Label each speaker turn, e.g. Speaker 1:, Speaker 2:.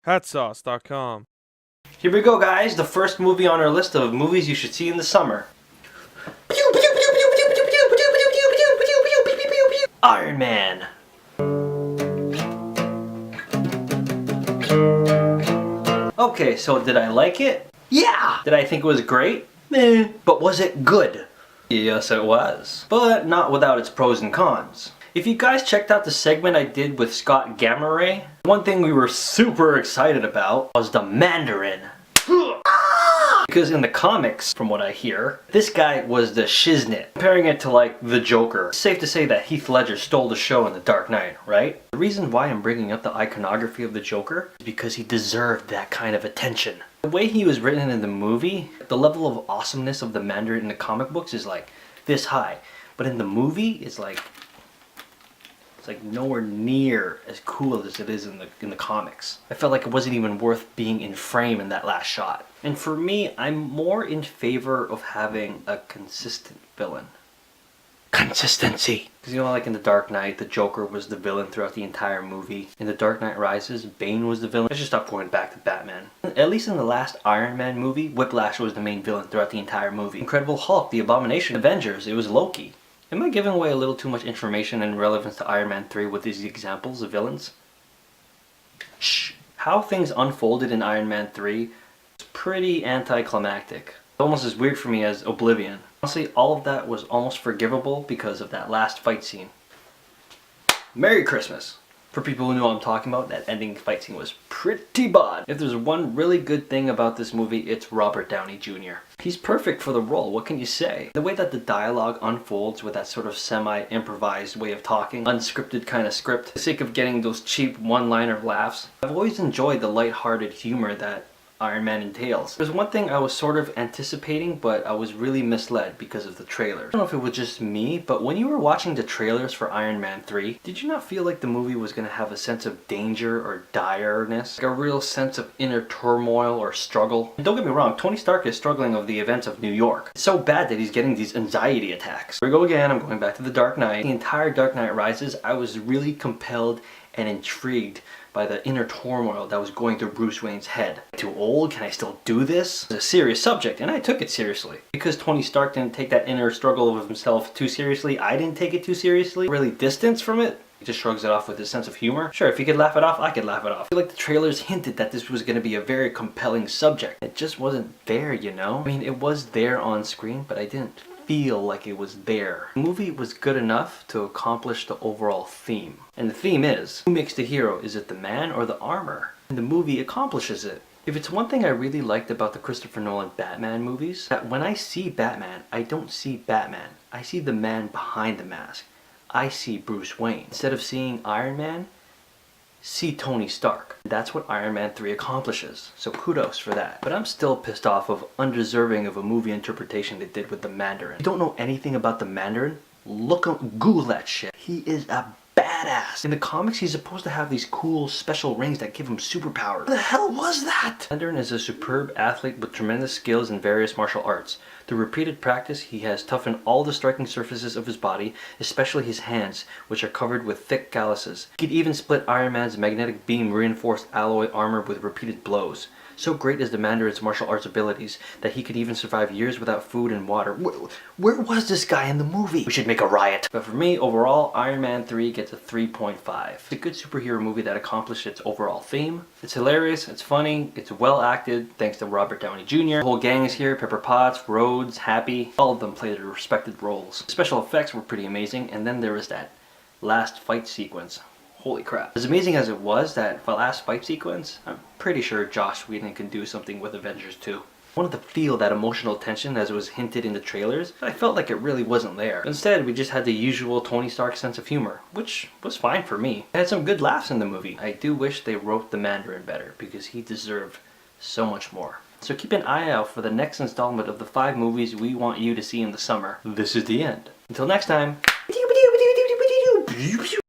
Speaker 1: Hatsauce.com.
Speaker 2: Here we go, guys. The first movie on our list of movies you should see in the summer. Iron Man. Okay, so did I like it? Yeah! Did I think it was great? Meh. But was it good? Yes, it was. But not without its pros and cons. If you guys checked out the segment I did with Scott Gamma Ray, one thing we were super excited about was the Mandarin. Because in the comics, from what I hear, this guy was the shiznit. Comparing it to like the Joker, it's safe to say that Heath Ledger stole the show in The Dark Knight, right? The reason why I'm bringing up the iconography of the Joker is because he deserved that kind of attention. The way he was written in the movie, the level of awesomeness of the Mandarin in the comic books is like this high. But in the movie, it's like nowhere near as cool as it is in the comics. I felt like it wasn't even worth being in frame in that last shot. And for me, I'm more in favor of having a consistent villain. Consistency! Because you know, like in The Dark Knight, the Joker was the villain throughout the entire movie. In The Dark Knight Rises, Bane was the villain. Let's just stop going back to Batman. At least in the last Iron Man movie, Whiplash was the main villain throughout the entire movie. Incredible Hulk, The Abomination, Avengers, it was Loki. Am I giving away a little too much information in relevance to Iron Man 3 with these examples of villains? Shh. How things unfolded in Iron Man 3 was pretty anticlimactic. Almost as weird for me as Oblivion. Honestly, all of that was almost forgivable because of that last fight scene. Merry Christmas! For people who know what I'm talking about, that ending fight scene was pretty bad. If there's one really good thing about this movie, it's Robert Downey Jr. He's perfect for the role, what can you say? The way that the dialogue unfolds with that sort of semi-improvised way of talking, unscripted kind of script, for the sake of getting those cheap one-liner laughs. I've always enjoyed the light-hearted humor that Iron Man entails. There's one thing I was sort of anticipating, but I was really misled because of the trailer. I don't know if it was just me, but when you were watching the trailers for Iron Man 3, did you not feel like the movie was going to have a sense of danger or direness? Like a real sense of inner turmoil or struggle? And don't get me wrong, Tony Stark is struggling with the events of New York. It's so bad that he's getting these anxiety attacks. Here we go again, I'm going back to The Dark Knight. The entire Dark Knight Rises, I was really compelled and intrigued by the inner turmoil that was going through Bruce Wayne's head. Too old? Can I still do this? It's a serious subject, and I took it seriously. Because Tony Stark didn't take that inner struggle of himself too seriously, I didn't take it too seriously. Really distanced from it. He just shrugs it off with his sense of humor. Sure, if he could laugh it off, I could laugh it off. I feel like the trailers hinted that this was going to be a very compelling subject. It just wasn't there, you know? I mean, it was there on screen, but I didn't feel like it was there. The movie was good enough to accomplish the overall theme. And the theme is, who makes the hero? Is it the man or the armor? And the movie accomplishes it. If it's one thing I really liked about the Christopher Nolan Batman movies, that when I see Batman, I don't see Batman. I see the man behind the mask. I see Bruce Wayne. Instead of seeing Iron Man, see Tony Stark. That's what Iron Man 3 accomplishes, so kudos for that. But I'm still pissed off of undeserving of a movie interpretation they did with the Mandarin. If you don't know anything about the Mandarin, Google that shit. He is a badass. In the comics, he's supposed to have these cool special rings that give him superpowers. What the hell was that? Mandarin is a superb athlete with tremendous skills in various martial arts. Through repeated practice, he has toughened all the striking surfaces of his body, especially his hands, which are covered with thick calluses. He could even split Iron Man's magnetic beam reinforced alloy armor with repeated blows. So great is the Mandarin's martial arts abilities that he could even survive years without food and water. Where was this guy in the movie? We should make a riot. But for me, overall, Iron Man 3 gets a 3.5. It's a good superhero movie that accomplished its overall theme. It's hilarious, it's funny, it's well acted, thanks to Robert Downey Jr. The whole gang is here, Pepper Potts, Rhodes, Happy. All of them played their respected roles. The special effects were pretty amazing, and then there was that last fight sequence. Holy crap. As amazing as it was, that last fight sequence, I'm pretty sure Joss Whedon can do something with Avengers 2. I wanted to feel that emotional tension as it was hinted in the trailers, but I felt like it really wasn't there. Instead, we just had the usual Tony Stark sense of humor, which was fine for me. I had some good laughs in the movie. I do wish they wrote the Mandarin better, because he deserved so much more. So keep an eye out for the next installment of the 5 movies we want you to see in the summer. This is the end. Until next time.